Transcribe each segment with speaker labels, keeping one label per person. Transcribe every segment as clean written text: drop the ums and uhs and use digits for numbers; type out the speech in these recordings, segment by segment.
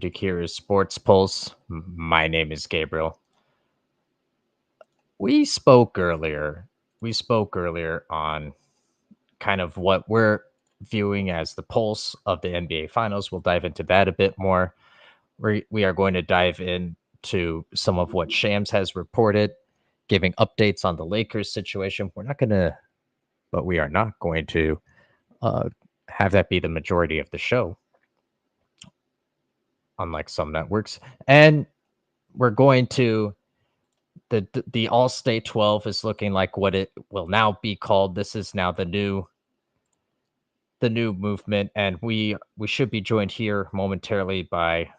Speaker 1: Curious Sports Pulse. My name is Gabriel. We spoke earlier. We spoke earlier on kind of what we're viewing as the pulse of the NBA Finals. We'll dive into that a bit more. We are going to dive into some of what Shams has reported, giving updates on the Lakers situation. We are not going to uh, have that be the majority of the show, unlike some networks. And we're going to the Allstate 12 is looking like what it will now be called. This is now the new movement, and we should be joined here momentarily by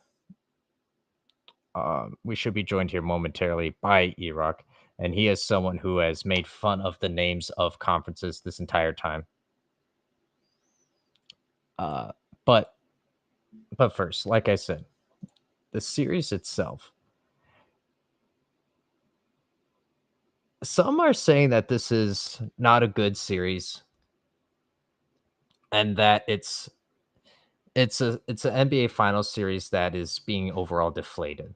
Speaker 1: Erock, and he is someone who has made fun of the names of conferences this entire time. Uh, but but first, like I said, the series itself. Some are saying that this is not a good series, and that it's an NBA Finals series that is being overall deflated,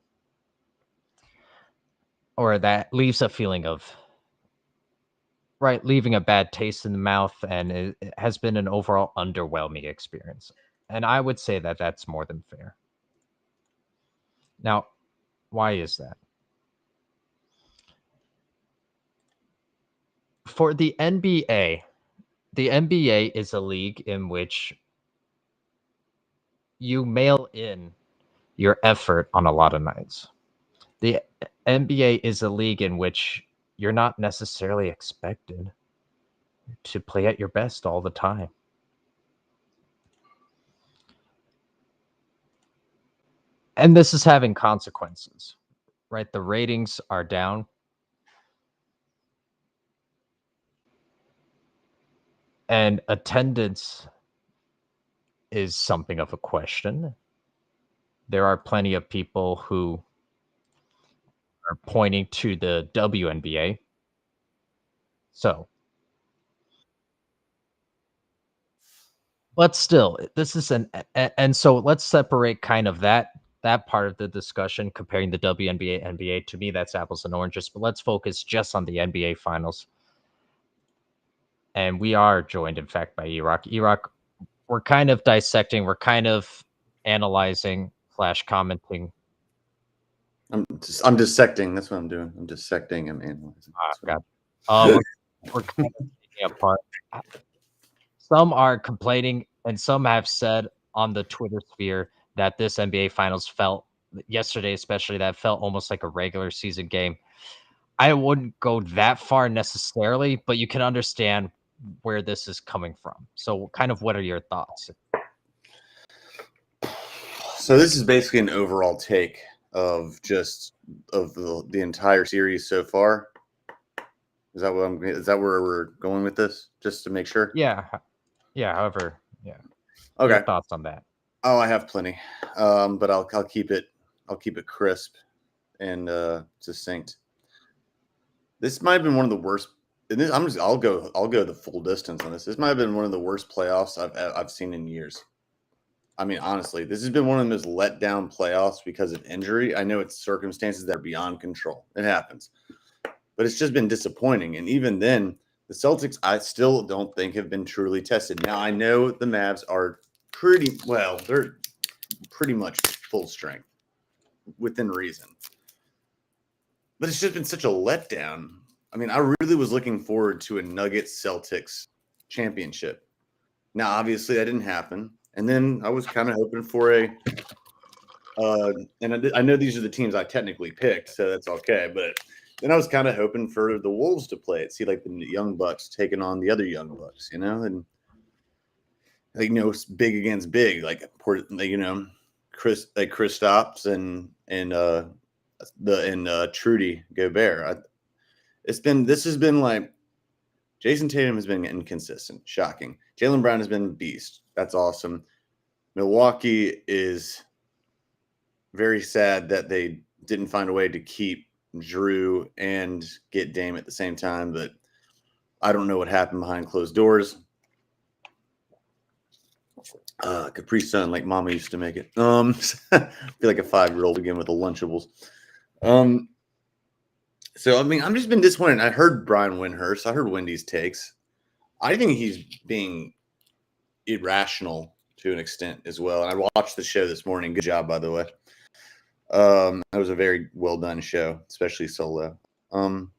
Speaker 1: or that leaves a feeling of leaving a bad taste in the mouth, and it has been an overall underwhelming experience. And I would say that that's more than fair. Now, why is that? For the NBA is a league in which you mail in your effort on a lot of nights. The NBA is a league in which you're not necessarily expected to play at your best all the time. And this is having consequences, right? The ratings are down. And attendance is something of a question. There are plenty of people who are pointing to the WNBA. So, but still, this is and so let's separate kind of that part of the discussion comparing the WNBA NBA. To me, that's apples and oranges. But let's focus just on the NBA Finals. And we are joined, in fact, by Erock. Erock, we're kind of dissecting, we're kind of analyzing slash commenting.
Speaker 2: I'm dissecting. That's what I'm doing. I'm dissecting and analyzing.
Speaker 1: God, we're kind of taking apart. Some are complaining, and some have said on the Twitter sphere that this NBA Finals felt yesterday, especially that felt almost like a regular season game. I wouldn't go that far necessarily, but you can understand where this is coming from. So, kind of, what are your thoughts?
Speaker 2: So this is basically an overall take of the entire series so far. Is that where we're going with this? Just to make sure.
Speaker 1: Yeah, yeah. However, yeah.
Speaker 2: Okay.
Speaker 1: Your thoughts on that?
Speaker 2: Oh, I have plenty, but I'll keep it crisp and succinct. This might have been one of the worst. I'll go the full distance on this. This might have been one of the worst playoffs I've seen in years. I mean, honestly, this has been one of the most let down playoffs because of injury. I know it's circumstances that are beyond control. It happens. But it's just been disappointing. And even then, the Celtics, I still don't think have been truly tested. Now, I know the Mavs are they're pretty much full strength within reason. But it's just been such a letdown. I mean, I really was looking forward to a Nuggets Celtics championship. Now, obviously, that didn't happen. And then I was kind of hoping for I know these are the teams I technically picked, so that's okay. But then I was kind of hoping for the Wolves to play it, see like the young Bucks taking on the other young Bucks, and big against big, Kristaps and Trudy Gobert. This has been like Jayson Tatum has been inconsistent, shocking. Jaylen Brown has been beast. That's awesome. Milwaukee is very sad that they didn't find a way to keep Drew and get Dame at the same time, but I don't know what happened behind closed doors. Capri Sun, like Mama used to make it. I feel like a 5-year-old again with the Lunchables. So I mean, I'm just been disappointed. I heard Brian Windhurst. I heard Wendy's takes. I think he's being irrational to an extent as well. And I watched the show this morning. Good job, by the way. It was a very well done show, especially solo. I'm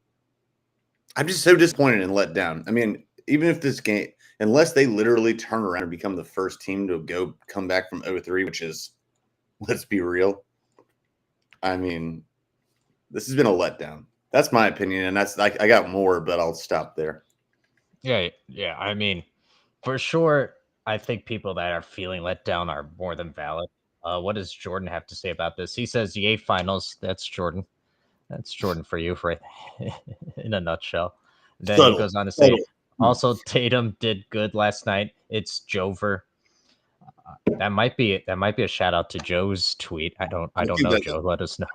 Speaker 2: just so disappointed and let down. I mean, even if this game, unless they literally turn around and become the first team to come back from 0-3, which is, let's be real. I mean, this has been a letdown. That's my opinion, and that's I got more, but I'll stop there.
Speaker 1: Yeah. I mean, for sure, I think people that are feeling let down are more than valid. What does Jordan have to say about this? He says, "Yay, finals." That's Jordan. That's Jordan for you, right? In a nutshell. Then he goes on to say, also Tatum did good last night. It's Jover. That might be a shout out to Joe's tweet. I don't know, Joe. Let us know.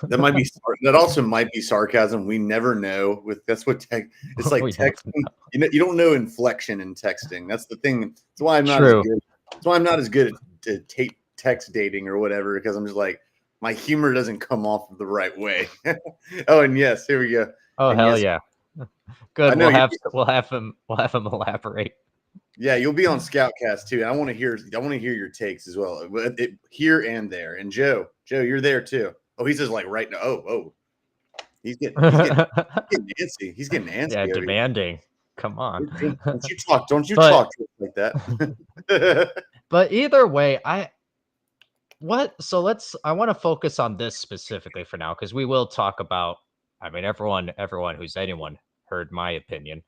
Speaker 2: That might be that also might be sarcasm. We never know. That's what it's like texting. You don't know inflection in texting. That's the thing. That's why I'm not as good. That's why I'm not as good at text dating or whatever, because I'm just like, my humor doesn't come off the right way. Oh, and yes, here we go.
Speaker 1: Oh,
Speaker 2: and
Speaker 1: hell yeah. Good. We'll have him elaborate.
Speaker 2: Yeah, you'll be on Scoutcast too. And I want to hear your takes as well. Here and there. And Joe, you're there too. Oh, he says like right now. Oh. He's getting antsy. He's getting antsy.
Speaker 1: Yeah, demanding. Come on.
Speaker 2: Don't you talk to us like that.
Speaker 1: But either way, I want to focus on this specifically for now, because we will talk about, I mean, everyone who's anyone heard my opinion.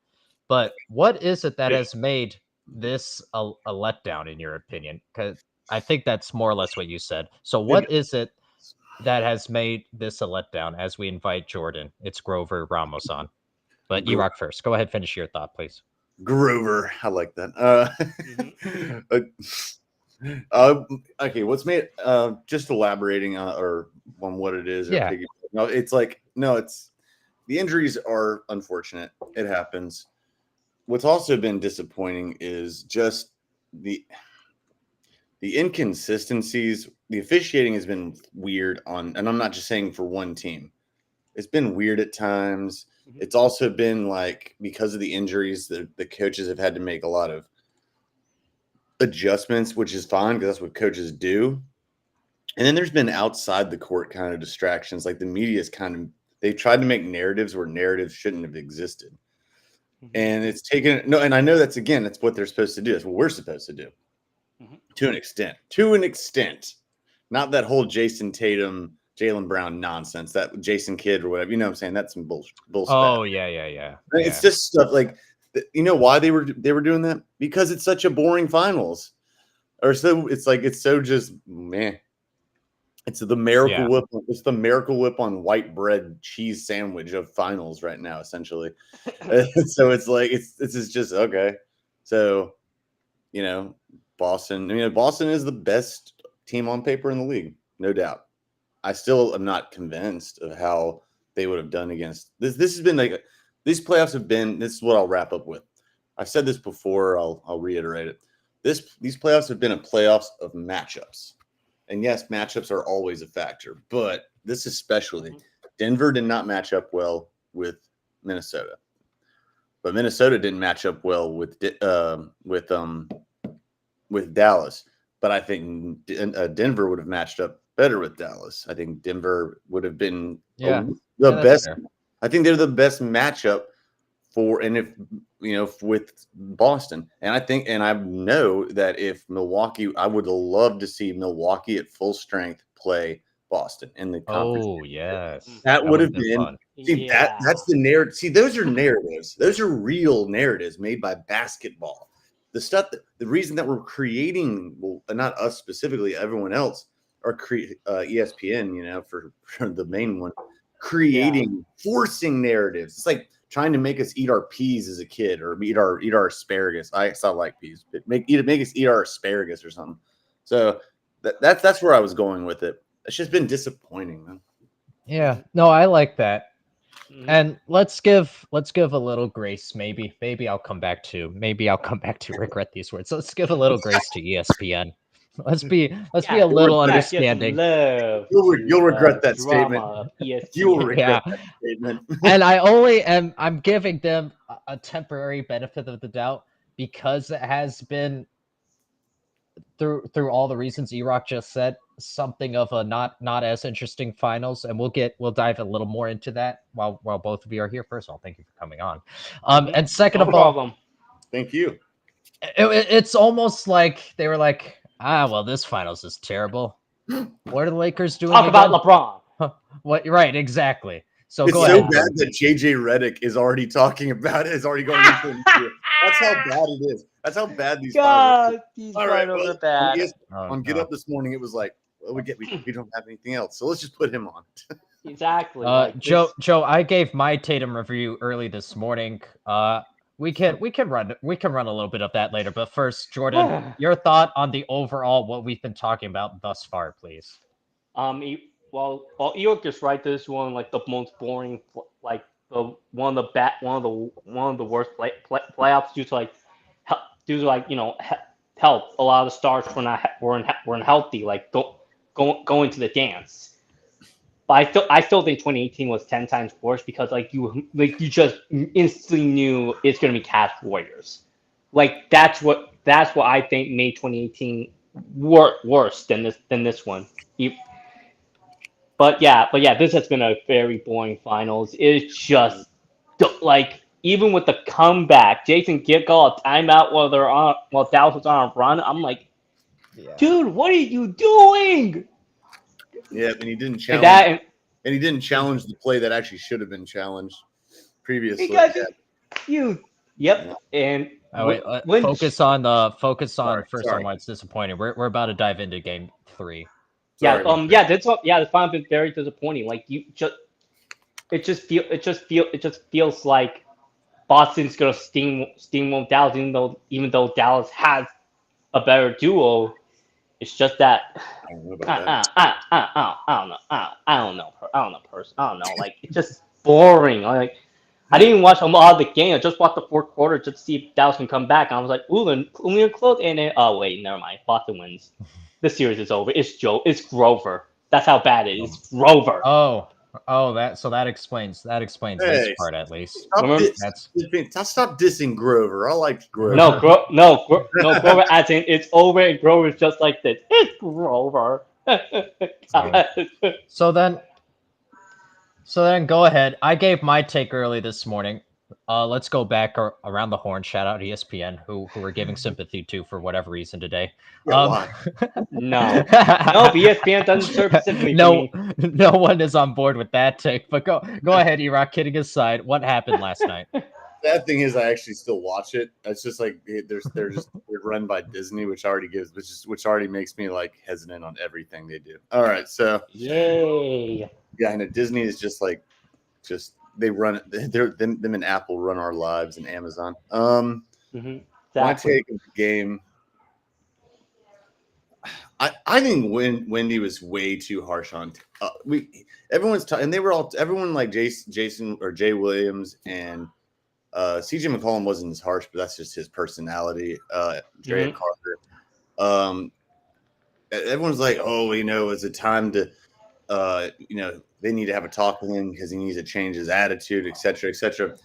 Speaker 1: But what is it that has made this a letdown in your opinion? Because I think that's more or less what you said. So what is it that has made this a letdown as we invite Jordan? It's Grover Ramos on. But E-Rock first. Go ahead, finish your thought, please.
Speaker 2: Grover. I like that. Okay, what's made just elaborating on what it is.
Speaker 1: Yeah.
Speaker 2: It's the injuries are unfortunate. It happens. What's also been disappointing is just the inconsistencies. The officiating has been weird and I'm not just saying for one team. It's been weird at times. It's also been like, because of the injuries, the coaches have had to make a lot of adjustments, which is fine because that's what coaches do. And then there's been outside the court kind of distractions. Like the media's they've tried to make narratives where narratives shouldn't have existed. And it's taken and I know that's what they're supposed to do. That's what we're supposed to do. To an extent. Not that whole Jayson Tatum, Jaylen Brown nonsense, that Jason kid or whatever. You know what I'm saying? That's some bullshit.
Speaker 1: Oh, yeah.
Speaker 2: It's just stuff like, you know why they were doing that? Because it's such a boring finals. Or so it's like, it's so just meh. It's the Miracle Whip. It's the Miracle Whip on white bread cheese sandwich of finals right now, essentially. So it's like it's just okay. So, Boston. I mean, Boston is the best team on paper in the league, no doubt. I still am not convinced of how they would have done against this. This has been like these playoffs have been. This is what I'll wrap up with. I've said this before. I'll reiterate it. These playoffs have been a playoffs of matchups. And yes, matchups are always a factor, but this especially, Denver did not match up well with Minnesota, but Minnesota didn't match up well with Dallas. But I think Denver would have matched up better with Dallas. I think Denver would have been the best. Fair. I think they're the best matchup with Boston. And I know that if Milwaukee, I would love to see Milwaukee at full strength play Boston in the conference.
Speaker 1: Oh, yes.
Speaker 2: That would have been fun. See, that's the narrative. See, those are narratives. Those are real narratives made by basketball. The reason that we're creating, well, not us specifically, everyone else, or ESPN, for the main one, forcing narratives. It's like trying to make us eat our peas as a kid, or eat our asparagus. I still like peas, but make us eat our asparagus or something. So that's where I was going with it. It's just been disappointing, man.
Speaker 1: Yeah, no, I like that. And let's give a little grace. Maybe I'll come back to regret these words. Let's give a little grace to ESPN. Let's be a little
Speaker 3: Give some
Speaker 1: understanding.
Speaker 3: love
Speaker 2: You'll
Speaker 3: to
Speaker 2: regret
Speaker 3: the
Speaker 2: that statement.
Speaker 3: drama of
Speaker 2: You will
Speaker 3: ESPN.
Speaker 2: regret
Speaker 1: Yeah.
Speaker 2: that statement.
Speaker 1: And I'm giving them a temporary benefit of the doubt because it has been through all the reasons E-Rock just said, something of a not as interesting finals, and we'll dive a little more into that while both of you are here. First of all, thank you for coming on. And second
Speaker 3: No
Speaker 1: of all,
Speaker 3: problem.
Speaker 2: Thank you.
Speaker 1: it's almost like they were like, well, this finals is terrible. What are the Lakers doing
Speaker 3: Talk
Speaker 1: again?
Speaker 3: about LeBron.
Speaker 1: What? Right, exactly. So
Speaker 2: It's
Speaker 1: go
Speaker 2: so
Speaker 1: ahead.
Speaker 2: bad that JJ Redick is already talking about it. Is already going into it. That's how bad it is. That's how bad these finals are.
Speaker 3: God, these
Speaker 2: All right,
Speaker 3: finals
Speaker 2: well,
Speaker 3: are bad.
Speaker 2: on Get Up this morning, it was like, well, we don't have anything else, so let's just put him on.
Speaker 3: Exactly.
Speaker 1: Joe, I gave my Tatum review early this morning. We can run a little bit of that later, but first, Jordan, your thought on the overall what we've been talking about thus far, please.
Speaker 3: Well, York is right. This is one like the most boring, like the one of the worst playoffs due to health. A lot of the stars weren't healthy. Like going to the dance. But I still think 2018 was 10 times worse because you just instantly knew it's gonna be Cavs Warriors. Like that's what I think made 2018 worse than this one. But yeah, this has been a very boring finals. It's just like even with the comeback, Jayson got a timeout while Dallas was on a run. I'm like, dude, what are you doing?
Speaker 2: Yeah, and he didn't
Speaker 3: And
Speaker 2: challenge.
Speaker 3: that
Speaker 2: And he didn't challenge the play that actually should have been challenged previously.
Speaker 3: because you, yep. And
Speaker 1: Wait, focus on why it's disappointing. We're about to dive into game 3.
Speaker 2: Sorry,
Speaker 3: the final been very disappointing. Like it just feels like Boston's gonna steamroll Dallas, even though Dallas has a better duo. It's just that
Speaker 2: I don't know about that.
Speaker 3: I don't know. Like it's just boring. Like I didn't even watch a lot of the game. I just watched the fourth quarter just to see if Dallas can come back. And I was like, ooh, and we're close. And then, oh wait, never mind. Boston wins. The series is over. It's Grover. That's how bad it is. It's Grover.
Speaker 1: That explains this part at least.
Speaker 2: Stop dissing Grover. I like Grover.
Speaker 3: Grover. As in, it's over, and Grover's just like this. It's Grover.
Speaker 1: So then, go ahead. I gave my take early this morning. Let's go back around the horn. Shout out ESPN, who we're giving sympathy to for whatever reason today.
Speaker 2: Yeah, why?
Speaker 3: No, ESPN doesn't serve sympathy for me.
Speaker 1: No one is on board with that take. But go ahead, E-Rock. Kidding aside, what happened last night?
Speaker 2: Sad thing is, I actually still watch it. It's just like they're run by Disney, which already makes me like hesitant on everything they do. All right, so
Speaker 3: yay.
Speaker 2: Yeah, I know Disney is just they run them and Apple run our lives and Amazon.
Speaker 3: Exactly.
Speaker 2: My take of the game, I think Wendy was way too harsh on everyone's and they were everyone like Jayson or Jay Williams and CJ McCollum wasn't as harsh, but that's just his personality. Drea Carter. Everyone's like, oh, it's a time to they need to have a talk with him because he needs to change his attitude, et cetera, et cetera.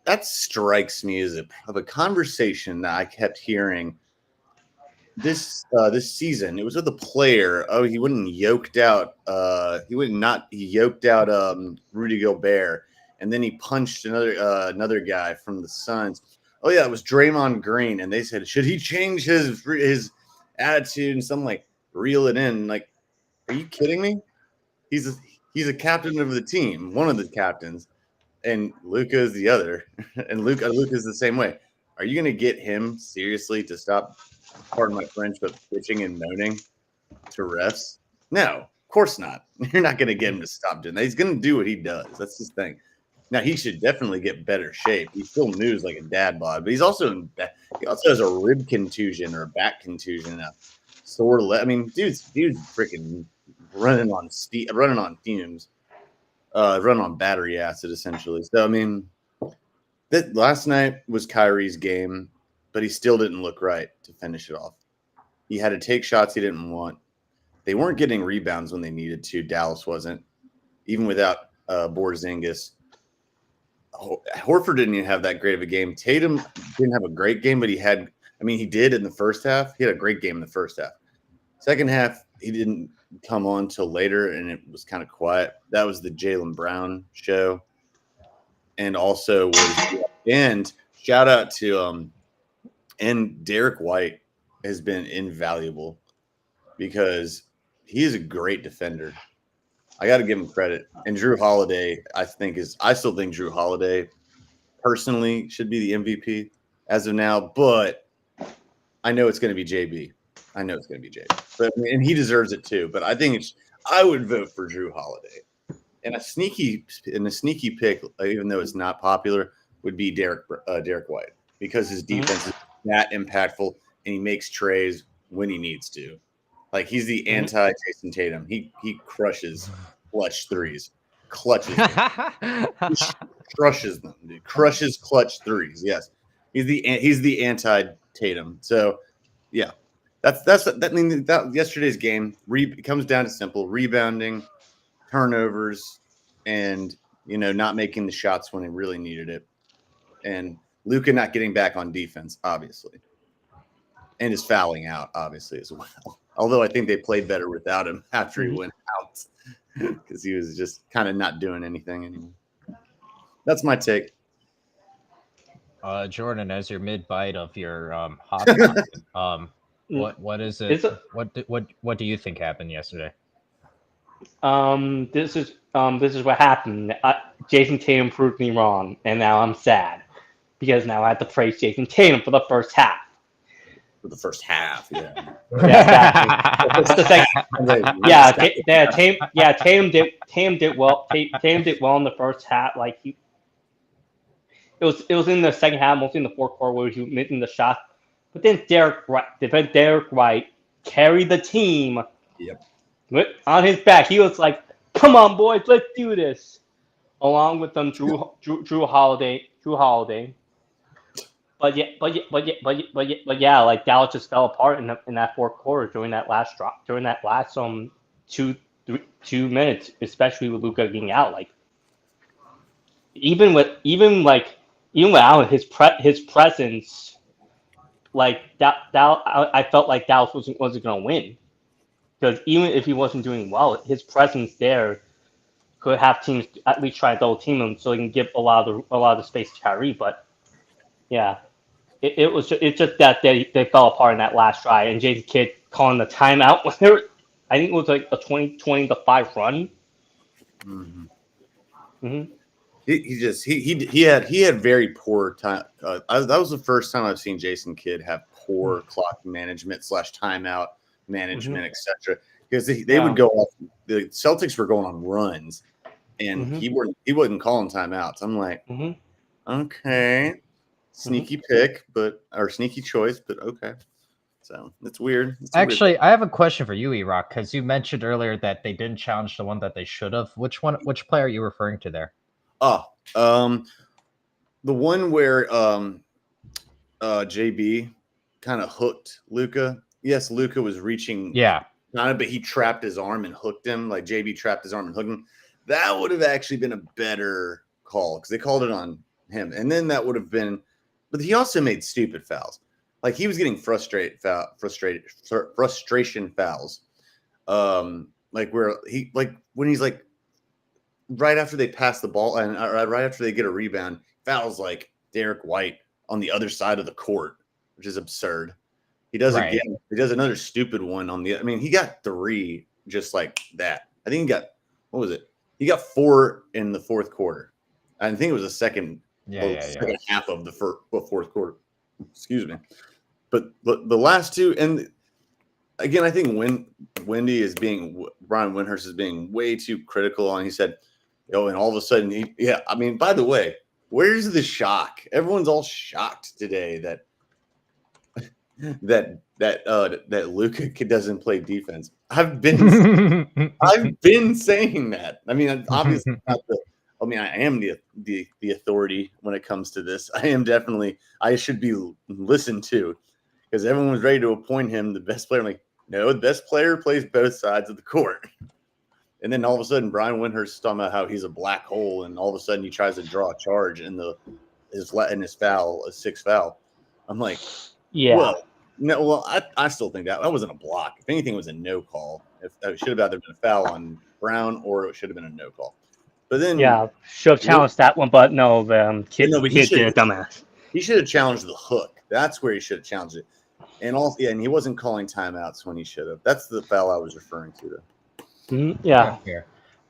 Speaker 2: That strikes me as a conversation that I kept hearing this season. It was with a player. Oh, he yoked out Rudy Gobert, and then he punched another guy from the Suns. Oh yeah, it was Draymond Green, and they said, should he change his attitude? And something like, reel it in. Like, are you kidding me? He's a captain of the team, one of the captains, and Luka is the other, and Luka is the same way. Are you going to get him seriously to stop, pardon my French, but bitching and moaning to refs? No, of course not. You're not going to get him to stop doing that. He's going to do what he does. That's his thing. Now he should definitely get better shape. He still moves like a dad bod, but he also has a rib contusion or a back contusion, a sore leg. I mean, dude's freaking running on fumes. run on battery acid, essentially. So, I mean, that last night was Kyrie's game, but he still didn't look right to finish it off. He had to take shots he didn't want. They weren't getting rebounds when they needed to. Dallas wasn't, even without Porzingis. Horford didn't even have that great of a game. Tatum didn't have a great game, but he did in the first half. He had a great game in the first half. Second half, he didn't come on till later, and it was kind of quiet. That was the Jaylen Brown show. And also and shout out to and Derek White has been invaluable because he is a great defender. I got to give him credit. And Drew Holiday, I still think Drew Holiday personally should be the MVP as of now, but I know it's going to be JB. But and he deserves it too. But I would vote for Drew Holiday. And a sneaky pick, even though it's not popular, would be Derek White because his defense is that impactful and he makes trays when he needs to. Like he's the anti Jayson Tatum. He crushes clutch threes, crushes them, dude. Crushes clutch threes. Yes, he's the anti Tatum. So yeah, that yesterday's game comes down to simple rebounding, turnovers, and not making the shots when he really needed it, and Luka not getting back on defense, obviously, and his fouling out, obviously, as well. Although I think they played better without him after he went out because he was just kind of not doing anything anymore. That's my take.
Speaker 1: Jordan, as your mid bite of your hot pocket, what is it? What do you think happened yesterday?
Speaker 3: This is what happened. Jayson Tatum proved me wrong, and now I'm sad because now I have to praise Jayson Tatum for the first half.
Speaker 2: For the first half, yeah.
Speaker 3: Yeah, exactly. Tatum did well. Tatum did well in the first half. Like it was in the second half, mostly in the fourth quarter, where he was making the shots. But then Derek White carried the team.
Speaker 2: Yep.
Speaker 3: On his back, he was like, "Come on, boys, let's do this." Along with them, Drew Holiday. But yeah, like Dallas just fell apart in that fourth quarter during that last 2 minutes, especially with Luka getting out. Like even without his presence, like that I felt like Dallas wasn't gonna win because even if he wasn't doing well, his presence there could have teams at least try to double team him so he can give a lot of the space to Kyrie. But yeah. It's just that they fell apart in that last drive, and Jason Kidd calling the timeout when I think it was like a 20-5 run.
Speaker 2: He had very poor time. That was the first time I've seen Jason Kidd have poor clock management / timeout management, etc. Because they would go off. The Celtics were going on runs, and he wasn't calling timeouts. I'm like, okay. Sneaky pick, or sneaky choice, but okay. So it's weird.
Speaker 1: Actually, I have a question for you, E-Rock, because you mentioned earlier that they didn't challenge the one that they should have. Which player are you referring to there?
Speaker 2: The one where JB kind of hooked Luka. Yes, Luka was reaching.
Speaker 1: Yeah.
Speaker 2: But he trapped his arm and hooked him. Like JB trapped his arm and hooked him. That would have actually been a better call because they called it on him, and then that would have been. But he also made stupid fouls. Like he was getting frustration fouls. Like where when he's like right after they pass the ball and right after they get a rebound, fouls like Derek White on the other side of the court, which is absurd. He does again. He does another stupid one on the. I mean, he got 3 just like that. I think he got what was it? He got 4 in the fourth quarter. I think it was the second. Second half of the fourth quarter. Excuse me. But the last 2, and again, I think Brian Windhurst is being way too critical on. He said, and all of a sudden, I mean, by the way, where's the shock? Everyone's all shocked today that that Luka doesn't play defense. I've been saying that. I mean, obviously not the. I mean, I am the authority when it comes to this. I am definitely. I should be listened to because everyone was ready to appoint him the best player. I'm like, no, the best player plays both sides of the court. And then all of a sudden, Brian Windhorst's talking about how he's a black hole, and all of a sudden he tries to draw a charge in his foul, a sixth foul. I'm like,
Speaker 3: Yeah.
Speaker 2: whoa. No, well, I still think that wasn't a block. If anything, it was a no call. It should have either been a foul on Brown or it should have been a no call. But then,
Speaker 3: should have challenged that one, but no, the kid
Speaker 2: but
Speaker 3: did a dumbass.
Speaker 2: He should have challenged the hook. That's where he should have challenged it. And and he wasn't calling timeouts when he should have. That's the foul I was referring to, though.
Speaker 3: Yeah.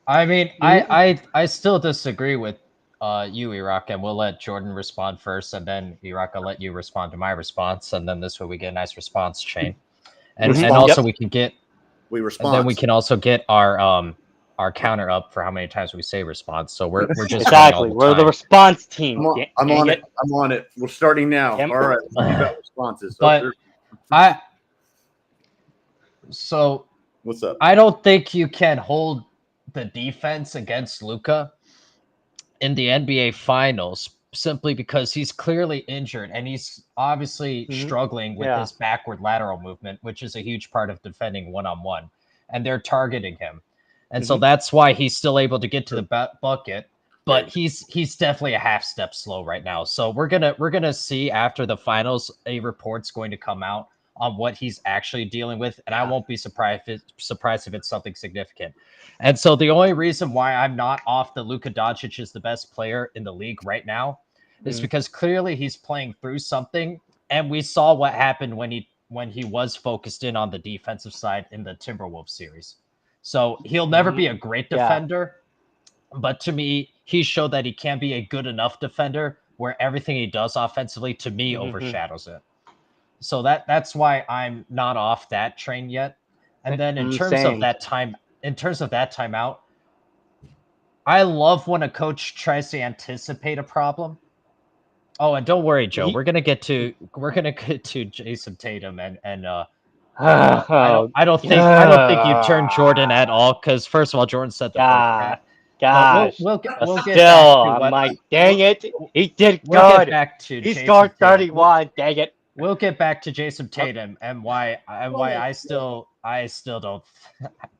Speaker 1: I mean, I still disagree with you, Iraq, and we'll let Jordan respond first, and then Iraq, I'll let you respond to my response, and then this way we get a nice response chain, and also we can get
Speaker 2: respond.
Speaker 1: And then we can also get our counter up for how many times we say response. So we're just
Speaker 3: exactly we're the response team.
Speaker 2: I'm on it. We're starting now. All right, let's do responses.
Speaker 1: But so
Speaker 2: what's up?
Speaker 1: I don't think you can hold the defense against Luka in the NBA Finals simply because he's clearly injured and he's obviously struggling with his backward lateral movement, which is a huge part of defending one-on-one. And they're targeting him. And so that's why he's still able to get to the bucket. But he's definitely a half step slow right now. So we're gonna see after the finals, a report's going to come out on what he's actually dealing with, and I won't be surprised if it's something significant. And so the only reason why I'm not off the Luka Doncic is the best player in the league right now is because clearly he's playing through something, and we saw what happened when he was focused in on the defensive side in the Timberwolves series. So he'll never be a great defender, but to me, he showed that he can be a good enough defender where everything he does offensively, to me, overshadows it. So that's why I'm not off that train yet. And then in terms of that timeout, I love when a coach tries to anticipate a problem. Oh, and don't worry, Joe. We're gonna get to Jayson Tatum and I don't think you turned Jordan at all because first of all, Jordan said the first half.
Speaker 3: Gosh,
Speaker 1: we'll get
Speaker 3: still, I'm like, dang it, he did good.
Speaker 1: We'll get back to
Speaker 3: he scored 31. Dang it.
Speaker 1: We'll get back to Jayson Tatum and why I still don't.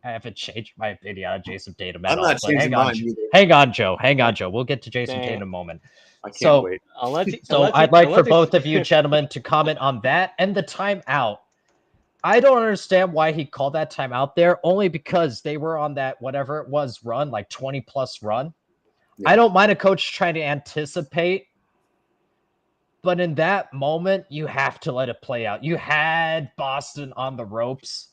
Speaker 1: I haven't changed my opinion on Jayson Tatum at all.
Speaker 2: I'm not changing mine either.
Speaker 1: Hang on, Joe. We'll get to Jayson Tatum moment.
Speaker 2: I can't wait.
Speaker 1: I'd like for both of you gentlemen to comment on that and the timeout. I don't understand why he called that timeout there, only because they were on that whatever it was run, like 20+ run. Yeah. I don't mind a coach trying to anticipate. But in that moment, you have to let it play out. You had Boston on the ropes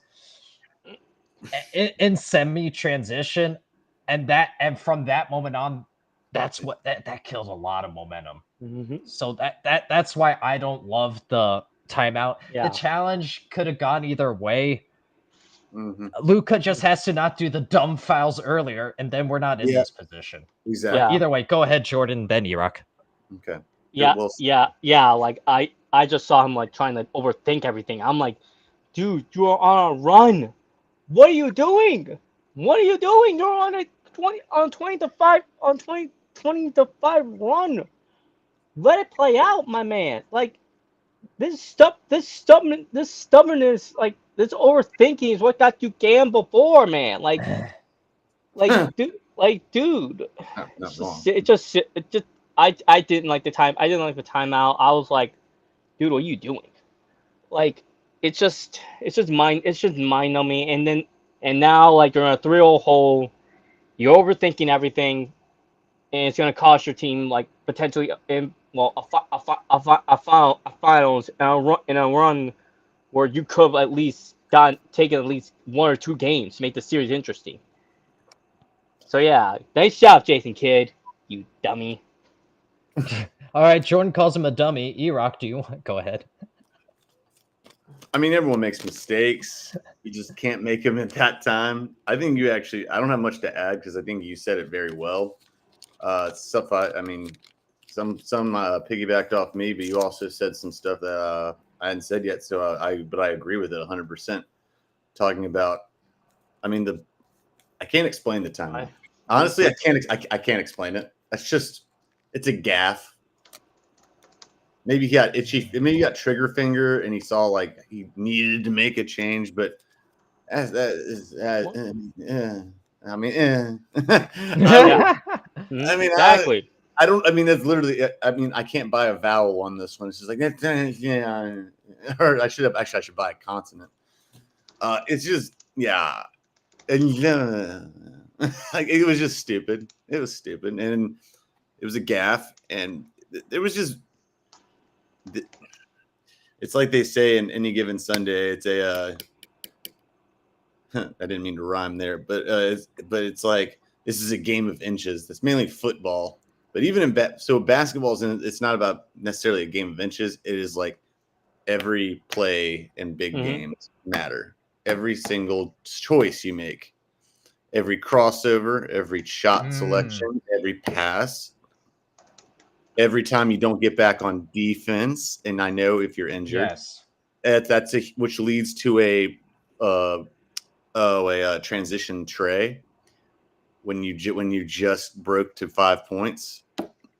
Speaker 1: in semi-transition, and from that moment on, that's what that kills a lot of momentum. So that's why I don't love the timeout. The challenge could have gone either way. Luka just has to not do the dumb fouls earlier, and then we're not in this position.
Speaker 2: Exactly.
Speaker 1: Either way, go ahead, Jordan, then Iraq.
Speaker 2: Okay.
Speaker 3: Yeah. Like I just saw him like trying to overthink everything. I'm like, dude, you are on a run. What are you doing? You're on a 20 to 5 run. Let it play out, my man. Like this stubbornness, like this overthinking is what got you canned before, man. Like dude. It just I didn't like the time. I didn't like the timeout. I was like, dude, what are you doing? Like, it's just mind numbing. And now like you're in a 3-0 hole. You're overthinking everything, and it's gonna cost your team like potentially a finals in a run where you could have at least taken at least 1 or 2 games to make the series interesting. So yeah, nice job, Jayson Kidd, you dummy.
Speaker 1: All right, Jordan calls him a dummy. E-Rock, do you want to go ahead?
Speaker 2: I mean, everyone makes mistakes. You just can't make them at that time. I think I don't have much to add because I think you said it very well. Some piggybacked off me, but you also said some stuff that I hadn't said yet, so but I agree with it 100%. Talking about, I mean, I can't explain the timeline. Honestly, I can't explain it. It's a gaffe. Maybe he got itchy. Maybe he got trigger finger, and he saw like he needed to make a change. But I mean,
Speaker 3: Exactly.
Speaker 2: I don't. I mean, that's literally. I mean, I can't buy a vowel on this one. It's just like yeah. Or I should buy a consonant. It's just and like it was just stupid. It was stupid, and it was a gaffe, and it was just. It's like they say in Any Given Sunday. It's a. I didn't mean to rhyme there, but it's like this is a game of inches. That's mainly football, but even in basketball it's not about necessarily a game of inches. It is like every play in big games matter. Every single choice you make, every crossover, every shot selection, every pass, every time you don't get back on defense. And I know if you're injured, which leads to a transition tray when you just broke to 5 points.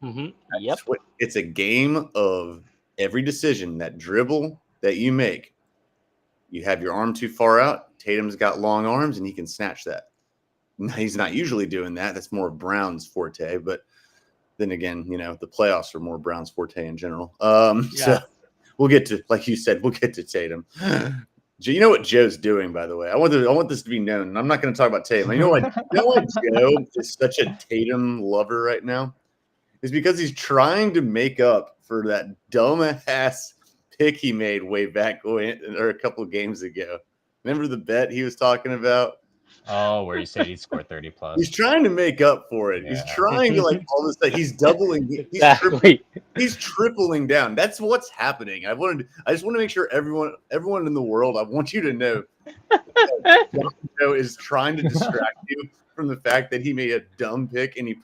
Speaker 3: Yep.
Speaker 2: It's a game of every decision, that dribble that you make. You have your arm too far out. Tatum's got long arms, and he can snatch that. Now, he's not usually doing that. That's more of Brown's forte. But then again, the playoffs are more Brown's forte in general. So we'll get to, like you said, we'll get to Tatum. You know what Joe's doing, by the way. I want this to be known. And I'm not going to talk about Tatum. You know why Joe is such a Tatum lover right now? Is because he's trying to make up for that dumb-ass pick he made way back or a couple of games ago. Remember the bet he was talking about?
Speaker 1: Oh, where he said he'd score 30 plus.
Speaker 2: He's trying to make up for it. Yeah. He's trying to all this stuff. He's doubling. He's tripling down. That's what's happening. I just want to make sure everyone in the world, I want you to know that Joe is trying to distract you from the fact that he made a dumb pick and he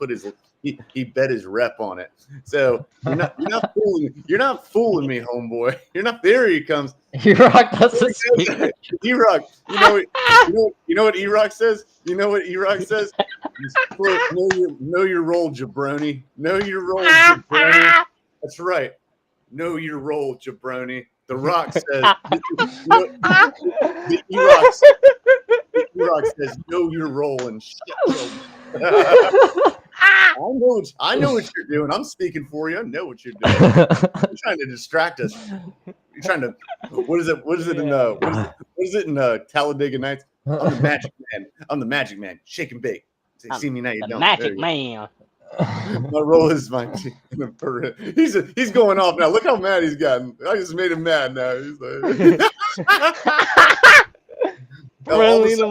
Speaker 2: bet his rep on it. So you're not fooling me, homeboy. You're not. There he comes.
Speaker 1: E-Rock doesn't speak.
Speaker 2: E-Rock, you know what E-Rock says? You know what E-Rock says? Know your role, jabroni. Know your role, jabroni. That's right. Know your role, jabroni. The Rock says. E-Rock says, know your role and shit. I know what you're doing. I'm speaking for you. I know what you're doing. You're trying to distract us. You're trying to. What is it in Talladega Nights? I'm the Magic Man. I'm the Magic Man. Shake and bake. See me now. You don't.
Speaker 3: Magic Man.
Speaker 2: My role is he's going off now. Look how mad he's gotten. I just made him mad now. He's like. When did you?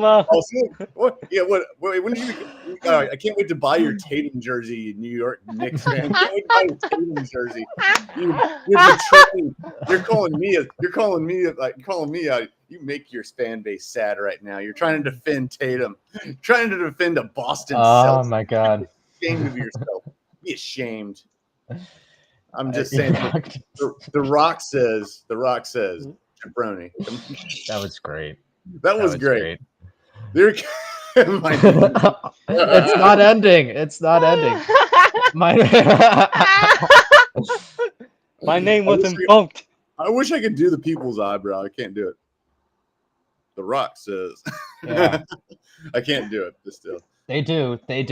Speaker 2: I can't wait to buy your Tatum jersey, New York Knicks fan. I can't wait to buy your Tatum jersey. You're calling me out. You make your fan base sad right now. You're trying to defend Tatum. You're trying to defend a Boston Celtics.
Speaker 1: Oh my God!
Speaker 2: Be ashamed of yourself. Be ashamed. I'm just saying. The Rock says. Jabroni.
Speaker 1: That was great.
Speaker 2: That was great.
Speaker 1: It's not ending. It's not ending.
Speaker 3: My name was invoked.
Speaker 2: I wish I could do the people's eyebrow. I can't do it. The Rock says.
Speaker 1: Yeah.
Speaker 2: I can't do it. But still.
Speaker 1: They do. They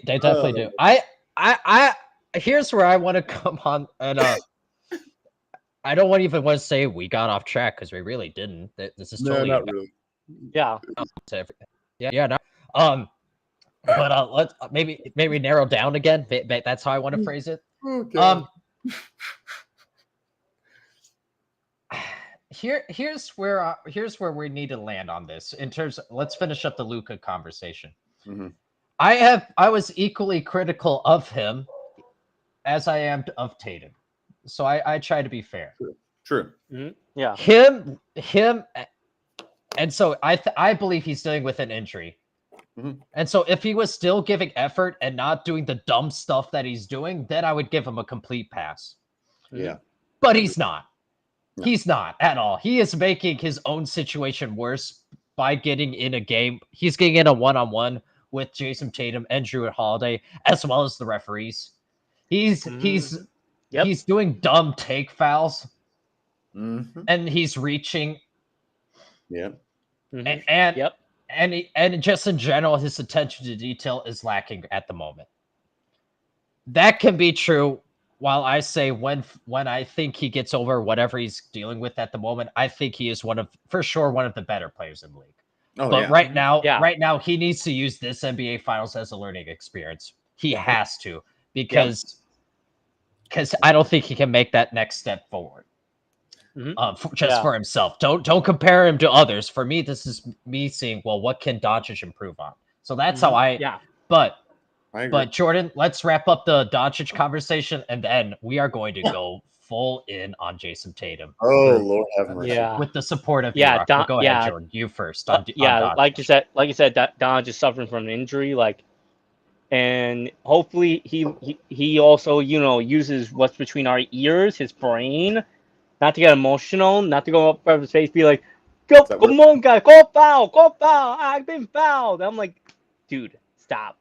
Speaker 1: definitely do. I here's where I want to come on and I don't want to say we got off track because we really didn't. This is totally
Speaker 2: not really.
Speaker 3: Yeah.
Speaker 1: Yeah. No. But let's maybe narrow down again. That's how I want to phrase it.
Speaker 2: Okay.
Speaker 1: Here's where we need to land on this in terms of, let's finish up the Luka conversation.
Speaker 2: Mm-hmm.
Speaker 1: I was equally critical of him as I am of Tatum. So I try to be fair.
Speaker 2: True.
Speaker 3: Mm-hmm. Yeah.
Speaker 1: Him, and so I believe he's dealing with an injury.
Speaker 2: Mm-hmm.
Speaker 1: And so if he was still giving effort and not doing the dumb stuff that he's doing, then I would give him a complete pass.
Speaker 2: Yeah.
Speaker 1: But he's not.
Speaker 2: No.
Speaker 1: He's not at all. He is making his own situation worse by getting in a game. He's getting in a one-on-one with Jayson Tatum and Drew Holiday, as well as the referees. He's
Speaker 3: Yep.
Speaker 1: he's doing dumb take fouls,
Speaker 2: Mm-hmm.
Speaker 1: and he's reaching,
Speaker 2: Yeah.
Speaker 1: and and just in general, his attention to detail is lacking at the moment. That can be true. While I say when I think he gets over whatever he's dealing with at the moment, I think he is for sure one of the better players in the league.
Speaker 2: Oh,
Speaker 1: But
Speaker 2: yeah.
Speaker 1: right now, he needs to use this NBA Finals as a learning experience. He has to, because I don't think he can make that next step forward. For himself. Don't compare him to others. For me, this is me seeing, well, what can Doncic improve on? So that's how But Jordan, let's wrap up the Doncic conversation, and then we are going to go full in on Jayson Tatum.
Speaker 2: Oh, Lord have mercy.
Speaker 3: Yeah.
Speaker 1: With the support of
Speaker 3: Yeah,
Speaker 1: But go ahead, Jordan. You first. On Doncic.
Speaker 3: like you said, Don just suffering from an injury, and hopefully he also uses what's between our ears, his brain, not to get emotional, not to go up for his face, be like, come on, guy, go foul, I've been fouled. I'm like, dude, stop,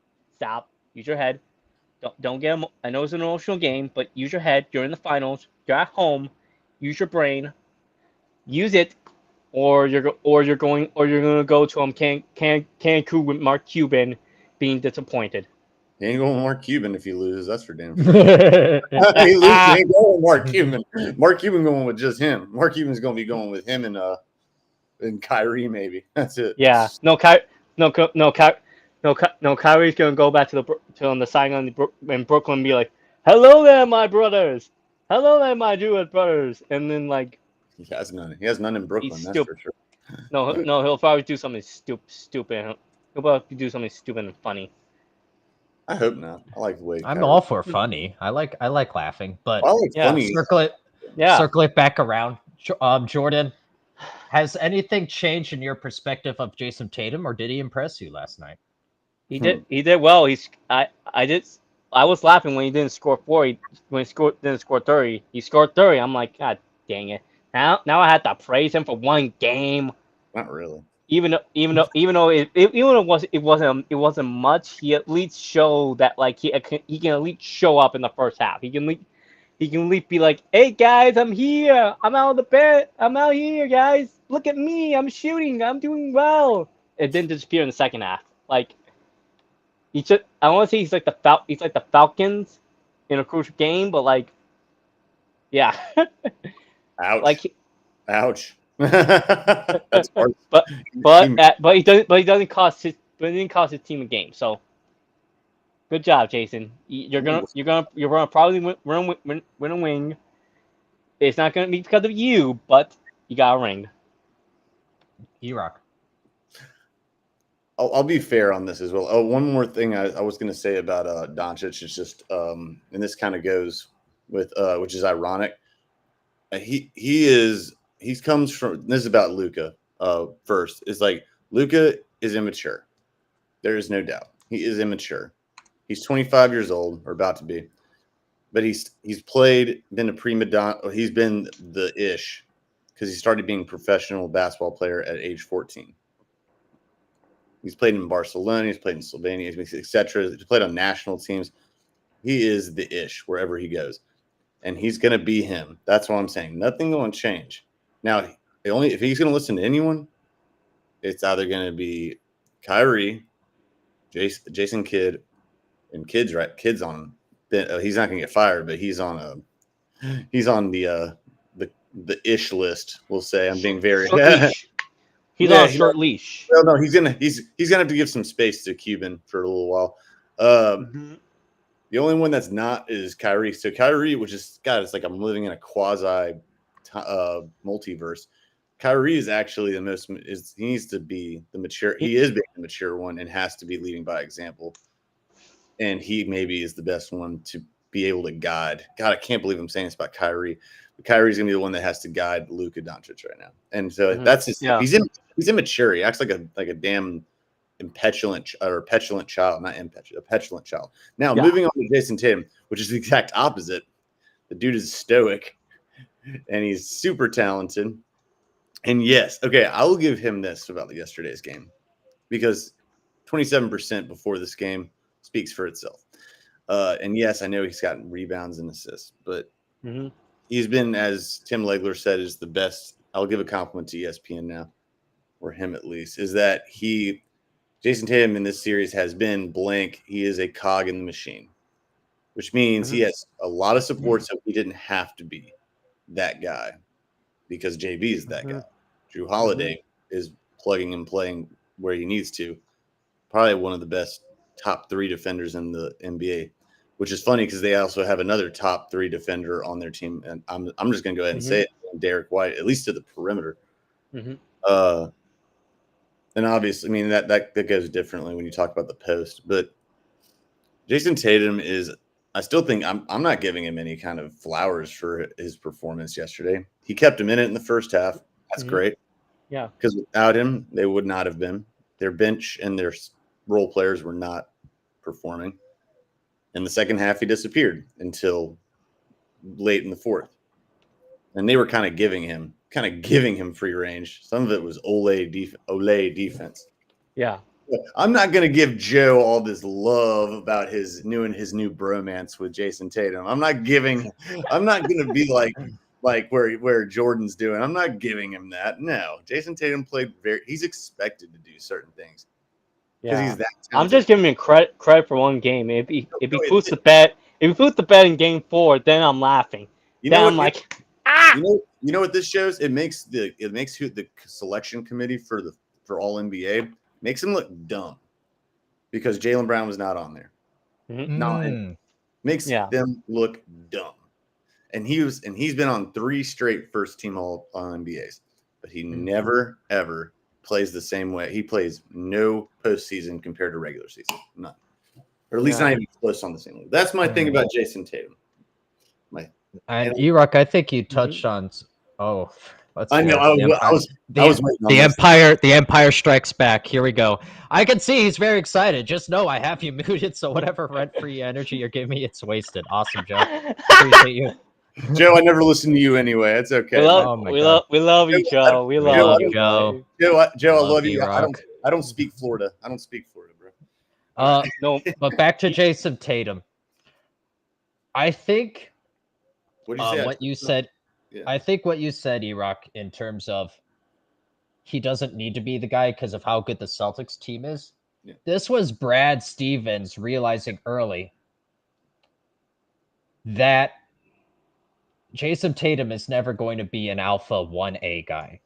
Speaker 3: use your head. Don't get I know it's an emotional game, but use your head. You're in the finals. You're at home. Use your brain. Use it, or you're going to go to Cancun with Mark Cuban, being disappointed.
Speaker 2: He ain't going with Mark Cuban if he loses. That's for damn sure. He ain't going with Mark Cuban. Mark Cuban going with just him. Mark Cuban's going to be going with him and Kyrie maybe. That's it.
Speaker 3: Yeah. Kyrie's gonna go back to the sideline in Brooklyn and be like, "Hello there, my brothers. Hello there, my Jewish brothers." And then
Speaker 2: he has none. He has none in Brooklyn. That's for sure.
Speaker 3: No, he'll probably do something stupid. He'll probably do something stupid and funny.
Speaker 2: I hope not. I like the way
Speaker 1: I'm all for funny. I like laughing, but
Speaker 2: funny.
Speaker 1: Circle it back around. Jordan, has anything changed in your perspective of Jayson Tatum, or did he impress you last night?
Speaker 3: He did well. I was laughing when he didn't score 40. When he didn't score 30. He scored 30. I'm like, God dang it. Now I had to praise him for one game.
Speaker 2: Not really.
Speaker 3: Even though it wasn't much, he at least showed that he can at least show up in the first half. He can at least be like, "Hey guys, I'm here. I'm out of the bed. I'm out here, guys. Look at me. I'm shooting. I'm doing well." It didn't disappear in the second half. I want to say he's like the Falcons in a crucial game, but yeah.
Speaker 2: Ouch. Ouch. That's hard.
Speaker 3: But he doesn't cost his team a game. So good job, Jayson. You're gonna probably win a ring. It's not gonna be because of you, but you got a ring.
Speaker 1: E-Rock.
Speaker 2: I'll be fair on this as well. Oh, one more thing I was going to say about Doncic is just, and this kind of goes with, which is ironic. He comes from, this is about Luka first. It's like Luka is immature. There is no doubt. He is immature. He's 25 years old, or about to be, but he's been a prima donna. He's been the ish because he started being a professional basketball player at age 14. He's played in Barcelona. He's played in Slovenia, etc. He's played on national teams. He is the ish wherever he goes, and he's going to be him. That's what I'm saying. Nothing going to change. Now, if he's going to listen to anyone, it's either going to be Kyrie, Jason Kidd, and Kidd's on him. He's not going to get fired, but he's on the ish list. We'll say. I'm being very.
Speaker 3: He's on a short leash.
Speaker 2: No, he's gonna have to give some space to Cuban for a little while. The only one that's not is Kyrie. So Kyrie, which is it's like I'm living in a quasi multiverse. Kyrie is actually he needs to be the mature. He is being the mature one and has to be leading by example. And he maybe is the best one to be able to guide. God, I can't believe I'm saying this about Kyrie. But Kyrie's gonna be the one that has to guide Luka Doncic right now, and so that's just he's immature. He acts like a damn petulant child, not impetulant, a petulant child. Now moving on to Jayson Tatum, which is the exact opposite. The dude is stoic. and he's super talented. And yes, okay, I will give him this about yesterday's game because 27% before this game speaks for itself. And yes, I know he's gotten rebounds and assists, but he's been, as Tim Legler said, is the best. I'll give a compliment to ESPN now, or him at least, is that Jayson Tatum in this series has been blank. He is a cog in the machine, which means he has a lot of support, so he didn't have to be that guy because JB is that guy. Drew Holiday is plugging and playing where he needs to. Probably one of the best top 3 defenders in the NBA, which is funny because they also have another top 3 defender on their team. And I'm just going to go ahead and say it, Derek White, at least to the perimeter. And obviously, I mean, that goes differently when you talk about the post. But Jayson Tatum I still think I'm not giving him any kind of flowers for his performance yesterday. He kept him in it in the first half. That's great.
Speaker 3: Yeah.
Speaker 2: Because without him, they would not have been. Their bench and their role players were not performing. In the second half, he disappeared until late in the fourth. And they were kind of giving him free range. Some of it was Olay defense.
Speaker 3: Yeah.
Speaker 2: I'm not going to give Joe all this love about his new bromance with Jayson Tatum. I'm not going to be like where Jordan's doing. I'm not giving him that. No, Jayson Tatum played he's expected to do certain things.
Speaker 3: Yeah.
Speaker 2: He's that talented.
Speaker 3: I'm just giving him credit for one game. If he puts the bet in game 4, then I'm laughing. You know
Speaker 2: what this shows? It makes the selection committee for all NBA makes him look dumb because Jaylen Brown was not on there. Makes them look dumb. And he's been on 3 straight first team all NBAs, but he never ever plays the same way. He plays no postseason compared to regular season. None. Or at least not even close on the same level. That's my thing about Jayson Tatum.
Speaker 1: And E-Rock, I think you touched on. Oh,
Speaker 2: I know.
Speaker 1: The Empire Strikes Back. Here we go. I can see he's very excited. Just know I have you muted, so whatever rent-free energy you're giving me, it's wasted. Awesome, Joe. Appreciate you.
Speaker 2: Joe, I never listened to you anyway. It's okay.
Speaker 3: We love you, Joe. We love you,
Speaker 1: Joe.
Speaker 2: Joe, I love you. I don't speak Florida. I don't speak Florida, bro.
Speaker 1: No. But back to Jayson Tatum. I think what you said. Yeah. I think what you said, E-Rock, in terms of he doesn't need to be the guy because of how good the Celtics team is. Yeah. This was Brad Stevens realizing early that Jayson Tatum is never going to be an alpha 1A guy.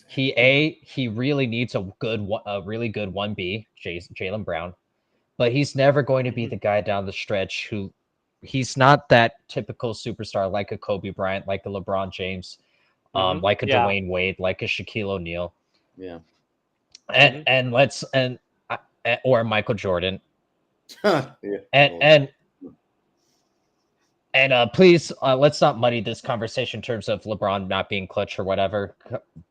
Speaker 1: He really needs a really good 1B, Jaylen Brown, but he's never going to be the guy down the stretch who he's not that typical superstar like a Kobe Bryant, like a LeBron James, like a Dwayne Wade, like a Shaquille O'Neal.
Speaker 2: Yeah.
Speaker 1: Or Michael Jordan. Please, let's not muddy this conversation in terms of LeBron not being clutch or whatever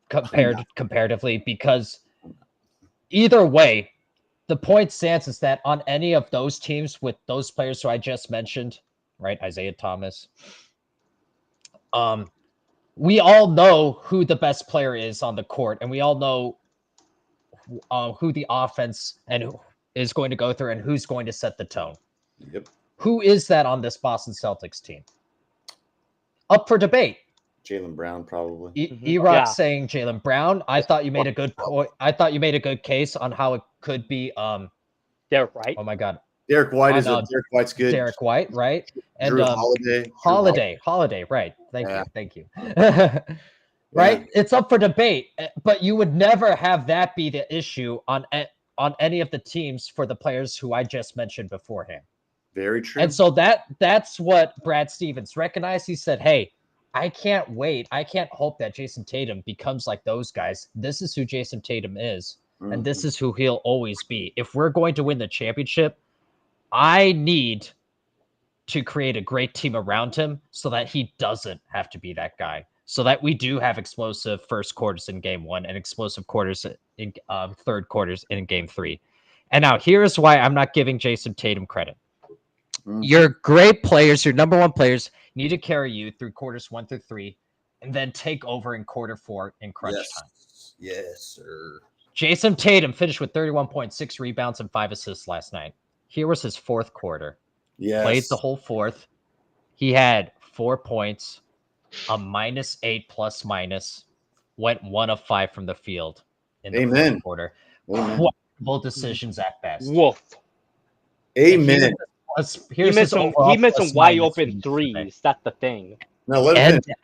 Speaker 1: comparatively, because either way, the point stands is that on any of those teams with those players who I just mentioned, right, Isaiah Thomas, we all know who the best player is on the court, and we all know who the offense and who is going to go through and who's going to set the tone.
Speaker 2: Yep.
Speaker 1: Who is that on this Boston Celtics team? Up for debate.
Speaker 2: Jaylen Brown, probably.
Speaker 1: E-Rock saying Jaylen Brown. I thought you made a good point. I thought you made a good case on how it could be.
Speaker 3: Derek White.
Speaker 1: Oh my God.
Speaker 2: Derek White's good.
Speaker 1: Derek White, right? And Holiday, right? Thank you. Right? Yeah. It's up for debate, but you would never have that be the issue on any of the teams for the players who I just mentioned beforehand.
Speaker 2: Very true.
Speaker 1: And so that's what Brad Stevens recognized. He said, hey, I can't wait. I can't hope that Jayson Tatum becomes like those guys. This is who Jayson Tatum is, and this is who he'll always be. If we're going to win the championship, I need to create a great team around him so that he doesn't have to be that guy, so that we do have explosive first quarters in game 1 and explosive quarters in third quarters in game 3. And now here's why I'm not giving Jayson Tatum credit. Your great players, your number 1 players, need to carry you through quarters 1 through 3 and then take over in quarter 4 in crunch time.
Speaker 2: Yes, sir.
Speaker 1: Jayson Tatum finished with 31.6 rebounds and 5 assists last night. Here was his fourth quarter.
Speaker 2: Yes.
Speaker 1: Played the whole fourth. He had 4 points, a -8 plus minus, went 1 of 5 from the field in the fourth quarter. Questionable decisions at best.
Speaker 3: Woof.
Speaker 2: Amen.
Speaker 3: He missed some wide open threes. That's the thing.
Speaker 2: No,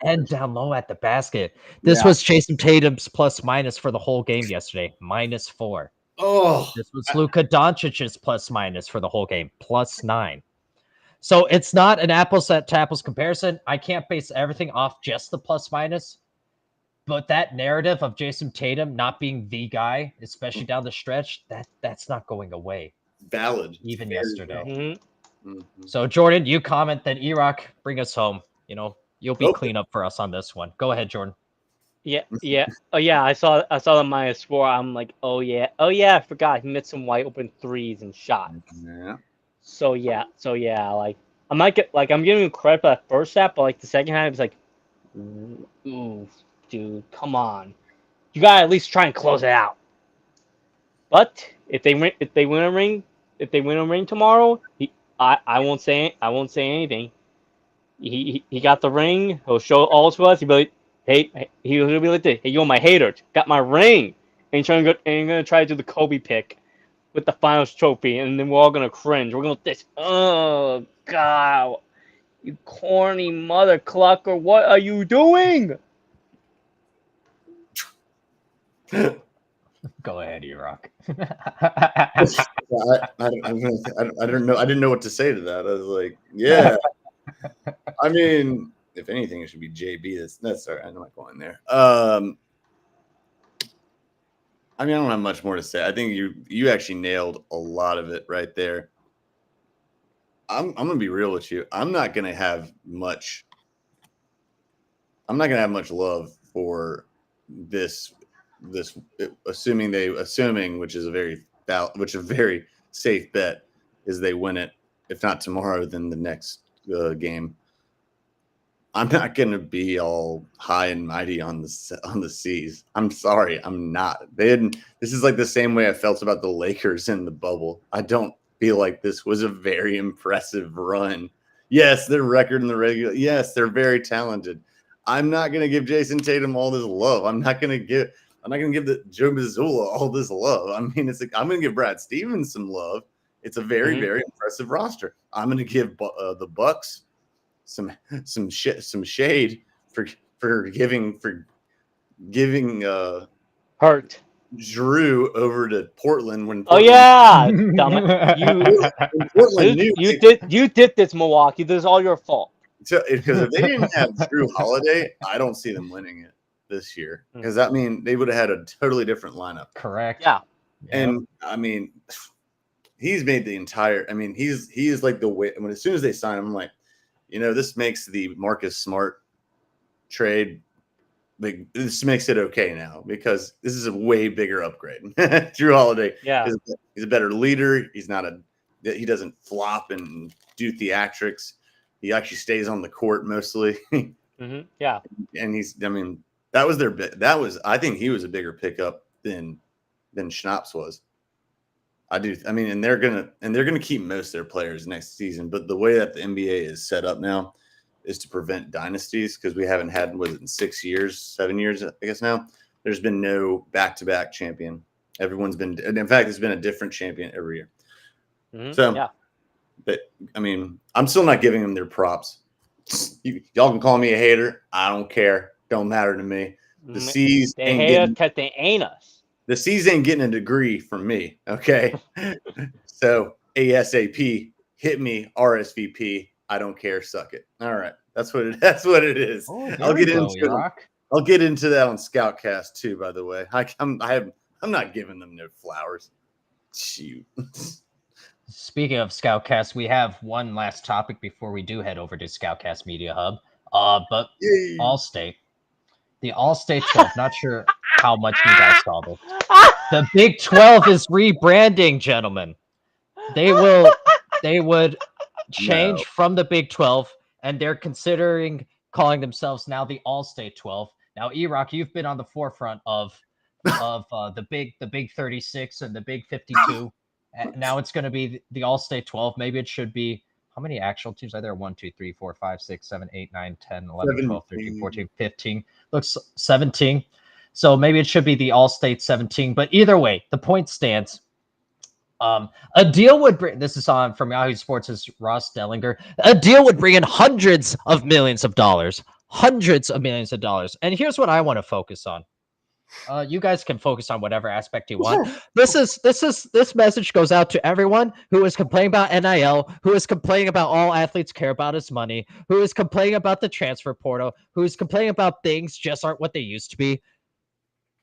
Speaker 1: and down low at the basket. This was Jayson Tatum's plus minus for the whole game yesterday, -4.
Speaker 2: Oh,
Speaker 1: this was Luka Doncic's plus minus for the whole game, +9. So it's not an apples to apples comparison. I can't base everything off just the plus minus, but that narrative of Jayson Tatum not being the guy, especially down the stretch, that's not going away.
Speaker 2: Valid.
Speaker 1: Even yesterday.
Speaker 3: Mm-hmm.
Speaker 1: So Jordan, you comment, then E-Rock, bring us home. You'll be clean up for us on this one. Go ahead, Jordan.
Speaker 3: Yeah. Oh yeah, I saw the -4. I'm like, oh yeah, I forgot he missed some wide open threes and shots.
Speaker 2: Yeah.
Speaker 3: So yeah, like I'm giving him credit for that first half, but like the second half, it's like, ooh, dude, come on, you gotta at least try and close it out. But if they win a ring tomorrow, I won't say anything. He got the ring. He'll show all to us. He'll be like, he'll be like this. Hey, yo, my hater, got my ring. And gonna try to do the Kobe pick with the finals trophy, and then we're all gonna cringe. We're gonna this. Oh God, you corny mother clucker! What are you doing?
Speaker 1: Go ahead, E-Rock.
Speaker 2: I don't know. I didn't know what to say to that. I was like, yeah. I mean, if anything, it should be JB. That's all right. I'm not going there. I mean, I don't have much more to say. I think you actually nailed a lot of it right there. I'm gonna be real with you. I'm not gonna have much love for this assuming, which is a very safe bet, is they win it. If not tomorrow, then the next game. I'm not going to be all high and mighty on the C's. I'm sorry, I'm not. This is like the same way I felt about the Lakers in the bubble. I don't feel like this was a very impressive run. Yes, their record in the regular. Yes, they're very talented. I'm not going to give Jayson Tatum all this love. I'm not going to give the Joe Mazzulla all this love. I mean, it's like I'm going to give Brad Stevens some love. It's a very, very impressive roster. I'm going to give the Bucks some shade for giving
Speaker 3: Hurt
Speaker 2: Drew over to Portland when.
Speaker 3: Portland, you did this, Milwaukee. This is all your fault.
Speaker 2: Because if they didn't have Drew Holiday, I don't see them winning it this year. Because that mean they would have had a totally different lineup.
Speaker 1: Correct.
Speaker 3: Yeah.
Speaker 2: And I mean, he's made the entire. I mean, he is like the way. As soon as they sign him, I'm like, this makes the Marcus Smart trade. Like, this makes it okay now because this is a way bigger upgrade. Drew Holiday, he's a better leader. He doesn't flop and do theatrics. He actually stays on the court mostly.
Speaker 3: Yeah,
Speaker 2: and that was their bit. I think he was a bigger pickup than Schnapps was. I do. I mean, and they're gonna keep most of their players next season. But the way that the NBA is set up now is to prevent dynasties because we haven't had, was it in 6 years, 7 years, I guess now. There's been no back-to-back champion. Everyone's been, in fact, it's been a different champion every year. But I mean, I'm still not giving them their props. Y'all can call me a hater. I don't care. Don't matter to me. The C's
Speaker 3: they hate us because they ain't us.
Speaker 2: The C's ain't getting a degree from me. Okay. So ASAP, hit me, RSVP. I don't care. Suck it. All right. That's what it is.
Speaker 1: Oh,
Speaker 2: I'll get into that on Scoutcast too, by the way. I'm not giving them no flowers. Shoot.
Speaker 1: Speaking of Scoutcast, we have one last topic before we do head over to Scoutcast Media Hub. But
Speaker 2: Yay.
Speaker 1: Allstate. The Allstate 12, not sure how much you guys saw this. The Big 12 is rebranding, gentlemen. They would change from the Big 12, and they're considering calling themselves now the Allstate 12. Now, E-Rock, you've been on the forefront of the big 36 and the big 52. Now it's going to be the Allstate 12. Maybe it should be, how many actual teams are there? 1, 2, 3, 4, 5, 6, 7, 8, 9, 10, 11, 12, 13, 14, 15. Looks 17. So maybe it should be the Allstate 17. But either way, the point stands. A deal would bring, this is on from Yahoo Sports' Ross Dellinger. A deal would bring in hundreds of millions of dollars. And here's what I want to focus on. You guys can focus on whatever aspect you want. This message goes out to everyone who is complaining about NIL, who is complaining about all athletes care about is money, who is complaining about the transfer portal, who is complaining about things just aren't what they used to be.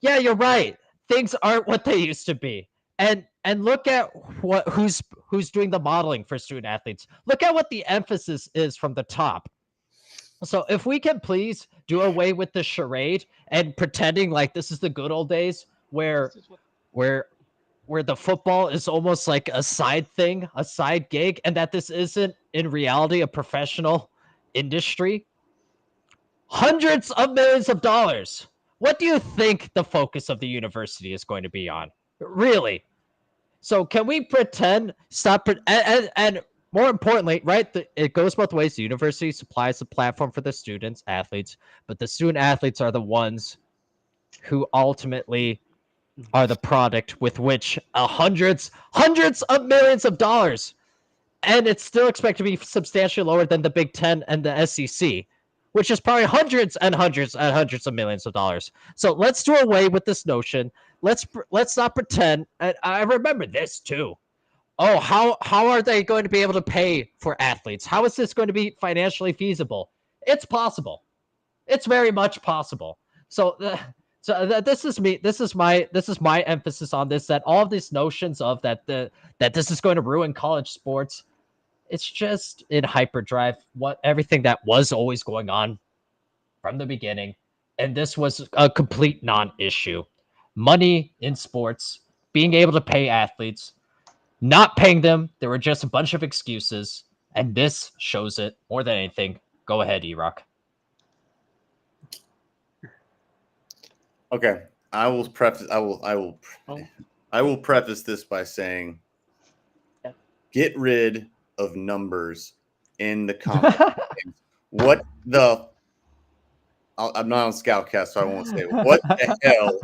Speaker 1: Yeah, you're right. Things aren't what they used to be. And look at who's doing the modeling for student athletes. Look at what the emphasis is from the top. So if we can please do away with the charade and pretending like this is the good old days where the football is almost like a side thing, a side gig, and that this isn't in reality a professional industry. Hundreds of millions of dollars. What do you think the focus of the university is going to be on? Really? So can we pretend, and more importantly, right, it goes both ways. The university supplies the platform for the students, athletes, but the student athletes are the ones who ultimately are the product with which hundreds of millions of dollars, and it's still expected to be substantially lower than the Big Ten and the SEC, which is probably hundreds of millions of dollars. So let's do away with this notion. Let's not pretend. And I remember this too. Oh, how are they going to be able to pay for athletes? How is this going to be financially feasible? It's possible. It's very much possible. So this is me. This is my emphasis on this. That all of these notions of that this is going to ruin college sports. It's just in hyperdrive. Everything that was always going on from the beginning, and this was a complete non-issue. Money in sports, being able to pay athletes. Not paying them, there were just a bunch of excuses, and this shows it more than anything. Go ahead, E-Rock.
Speaker 2: Okay, I will preface this by saying, get rid of numbers in the comments. What the? I'm not on Scoutcast, so I won't say it. What the hell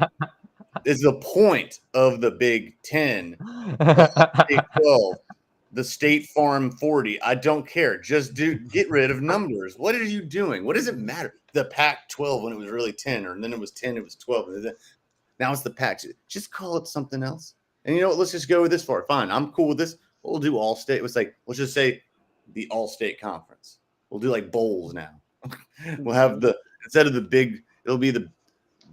Speaker 2: is the point of the Big 10, the Big 12, the State Farm 40? I don't care. Just get rid of numbers. What are you doing? What does it matter? The Pac-12 when it was really 10, or then it was 10, it was 12. Now it's the Pac. Just call it something else. And you know what? Let's just go with this far. Fine, I'm cool with this. We'll do Allstate. It was like, let's just say the Allstate Conference. We'll do like bowls now. We'll have instead of the big, it'll be the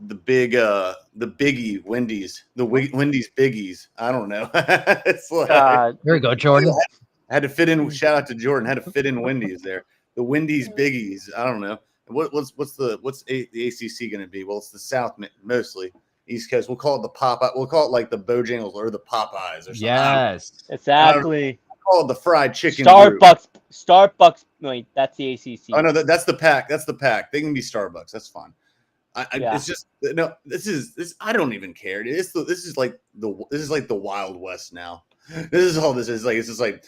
Speaker 2: biggie Wendy's, the Wendy's biggies. I don't know. It's like,
Speaker 1: there you go, Jordan.
Speaker 2: I had to fit in. Shout out to Jordan. Had to fit in Wendy's there. The Wendy's biggies. I don't know. What's the ACC going to be? Well, it's the South mostly. East Coast. We'll call it the Popeye. We'll call it like the Bojangles or the Popeyes or something.
Speaker 3: Yes, exactly.
Speaker 2: Call it the fried chicken.
Speaker 3: Starbucks. No, that's the ACC.
Speaker 2: Oh no, that's the Pac. That's the Pac. They can be Starbucks. That's fine. It's just no. This. I don't even care. This is like the Wild West now. This is all this is like. It's just like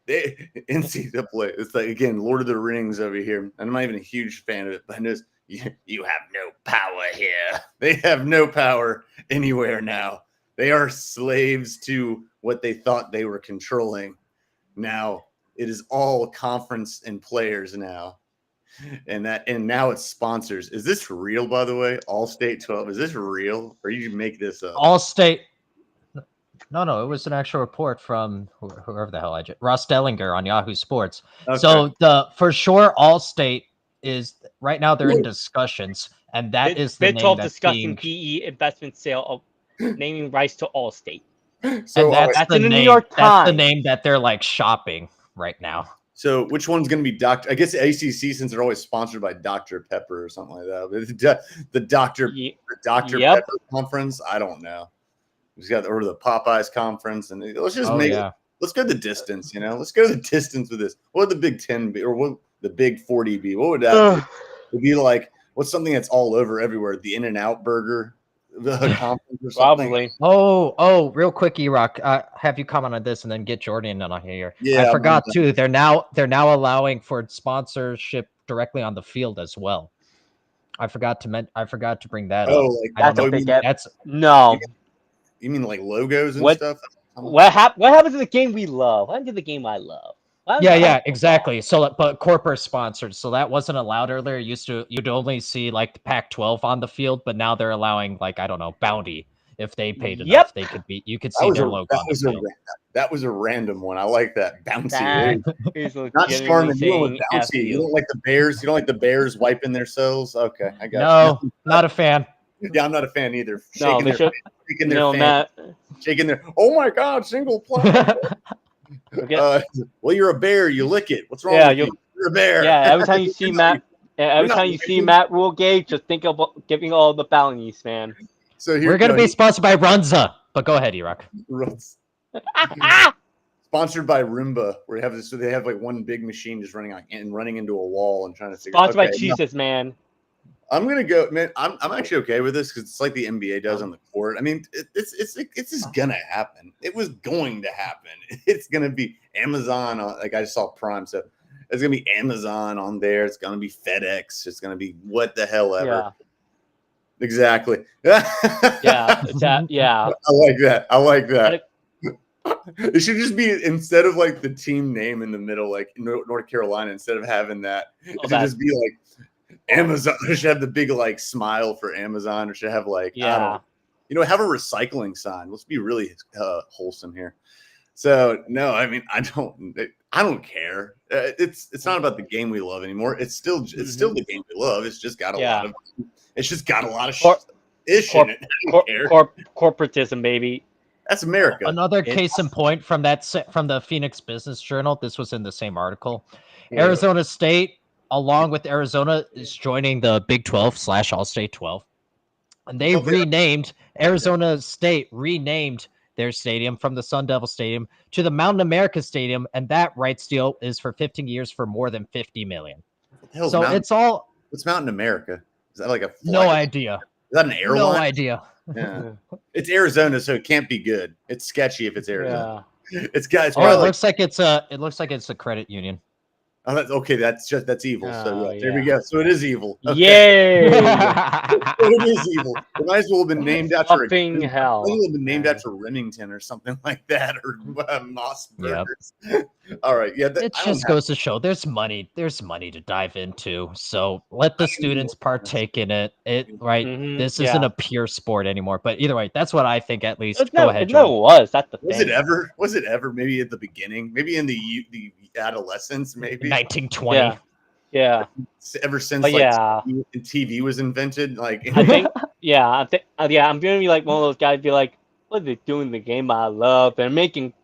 Speaker 2: NCAA. It's like again Lord of the Rings over here. And I'm not even a huge fan of it, but I know you have no power here. They have no power anywhere now. They are slaves to what they thought they were controlling. Now it is all conference and players now. And now it's sponsors. Is this real, by the way? Allstate 12. Is this real? Or you make this up?
Speaker 1: Allstate. No, it was an actual report from whoever the hell Ross Dellinger on Yahoo Sports. Okay. So for sure, Allstate is right now they're in discussions, and that is the name that's
Speaker 3: discussing PE investment sale of naming rights to Allstate.
Speaker 1: So and that's in the New York Times. That's the name that they're like shopping right now.
Speaker 2: So which one's going to be Dr. I guess ACC, since they're always sponsored by Dr. Pepper or something like that. The Dr. Pepper conference. I don't know. He's got or the Popeyes conference, and let's just let's go the distance. Let's go the distance with this. What would the Big Ten be, or what the big 40B. What would that be? It'd be like what's something that's all over everywhere? The In-N-Out burger, the conference or something.
Speaker 3: Probably.
Speaker 1: Oh, real quick, E-Rock. Have you comment on this and then get Jordan on here.
Speaker 2: Yeah,
Speaker 1: I forgot too. They're now allowing for sponsorship directly on the field as well. I forgot to bring that up.
Speaker 3: That's
Speaker 1: I
Speaker 3: what they
Speaker 1: don't know.
Speaker 3: get.
Speaker 1: That's
Speaker 3: No.
Speaker 2: You mean like logos and
Speaker 3: What-
Speaker 2: stuff?
Speaker 3: What happens to the game we love? What happened to the game I love?
Speaker 1: yeah, exactly. So, but corporate sponsored, so that wasn't allowed earlier. You'd only see like the Pac-12 on the field, but now they're allowing like I don't know, Bounty. If they paid enough, they could be. You could see their logo on the field.
Speaker 2: That was a random one. I like that. Bouncy.
Speaker 3: That is
Speaker 2: Not Starman. You went with Bouncy. You don't like the Bears. You don't like the Bears wiping themselves. Okay, I got you.
Speaker 1: No, not a fan.
Speaker 2: Yeah, I'm not a fan either.
Speaker 3: No, they should.
Speaker 2: Shaking their. Oh my God, single play. Well, you're a bear. You lick it. What's wrong with you? You're a bear.
Speaker 3: Yeah, every time you see Matt, Matt Rulegate, just think about giving all the bounties, man.
Speaker 2: So
Speaker 1: we're gonna be sponsored by Runza, but go ahead, E-Rock.
Speaker 2: Sponsored by Roomba, where they have this. So they have like one big machine just running into a wall and trying to figure.
Speaker 3: Sponsored by Jesus, man.
Speaker 2: I'm gonna go, man. I'm actually okay with this because it's like the NBA does on the court. I mean, it's just gonna happen. It was going to happen. It's gonna be Amazon. Like I just saw Prime, so it's gonna be Amazon on there. It's gonna be FedEx. It's gonna be what the hell ever.
Speaker 3: Yeah.
Speaker 2: Exactly.
Speaker 3: Yeah.
Speaker 2: I like that. It should just be instead of like the team name in the middle, like North Carolina. Instead of having that, it should just be like. Amazon. It should have the big like smile for Amazon. Or should have like have a recycling sign. Let's be really wholesome here. So no, I mean I don't care. It's not about the game we love anymore. It's still the game we love. It's just got a lot of ish in it.
Speaker 3: Corporatism, baby.
Speaker 2: That's America.
Speaker 1: Another case in point from the Phoenix Business Journal. This was in the same article. Yeah. Arizona State, along with Arizona, is joining the Big 12 / Allstate 12. And they Arizona State renamed their stadium from the Sun Devil Stadium to the Mountain America Stadium. And that rights deal is for 15 years for more than $50 million. So it's all.
Speaker 2: What's Mountain America? Is that like a flight?
Speaker 1: No idea.
Speaker 2: Is that an airline?
Speaker 1: No idea.
Speaker 2: Yeah. It's Arizona, so it can't be good. It's sketchy if it's Arizona. Yeah. It's
Speaker 1: it looks like it's a credit union.
Speaker 2: Oh, that's evil. There we go. So it is evil.
Speaker 3: Okay. Yay!
Speaker 2: It is evil. It might as well have been named after
Speaker 3: hell.
Speaker 2: It might have been named after Remington or something like that, or Moss Burgers. Yep. All right, yeah.
Speaker 1: It just goes to show there's money. There's money to dive into. So let the students partake in it. This isn't a pure sport anymore. But either way, that's what I think. At least go ahead.
Speaker 3: No, it was. That's the thing.
Speaker 2: Was it ever? Maybe at the beginning. Maybe in the adolescence. Maybe
Speaker 1: 1920.
Speaker 3: Yeah.
Speaker 2: Ever since TV was invented, like
Speaker 3: I think. I'm gonna be like one of those guys. Be like, what are they doing? The game I love. They're making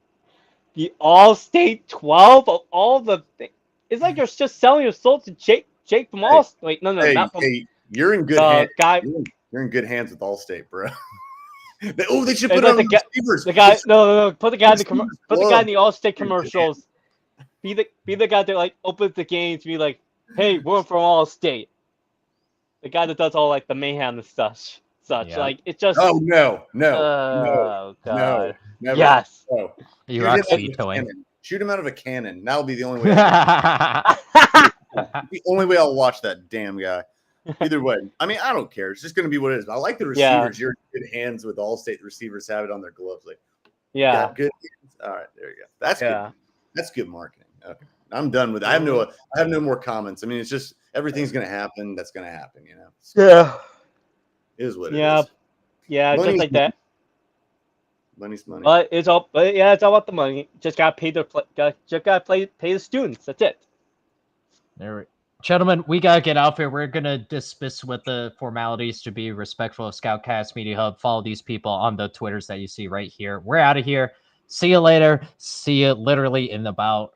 Speaker 3: the Allstate 12 of all the things. It's like you're just selling your soul to Jake from Allstate. Wait, no, not from.
Speaker 2: Hey, you're in good hands. You're in good hands with Allstate, bro. They should put on the receivers.
Speaker 3: The guy, no. Put the guy in the Allstate commercials. Be the guy that like opens the game to be like, hey, we're from Allstate. The guy that does all like the mayhem and such. Yeah. Like it just.
Speaker 2: Oh no!
Speaker 3: Oh god!
Speaker 2: No, never.
Speaker 3: Yes.
Speaker 2: No. Shoot him out of a cannon. That'll be the only way. The only way I'll watch that damn guy. Either way, I mean, I don't care. It's just going to be what it is. I like the receivers. You're in good hands with Allstate. The receivers have it on their gloves. Like, good hands. All right, there you go. That's good. That's good marketing. Okay, I'm done with it. I have no more comments. I mean, it's just everything's going to happen. That's going to happen. So, it is what it is.
Speaker 3: Yeah, money's just like that.
Speaker 2: Money's money.
Speaker 3: But it's all about the money. Just got to pay pay the students. That's it.
Speaker 1: Gentlemen, we gotta get out here. We're gonna dismiss with the formalities to be respectful of Scoutcast Media Hub. Follow these people on the Twitters that you see right here. We're out of here. See you later. See you literally in about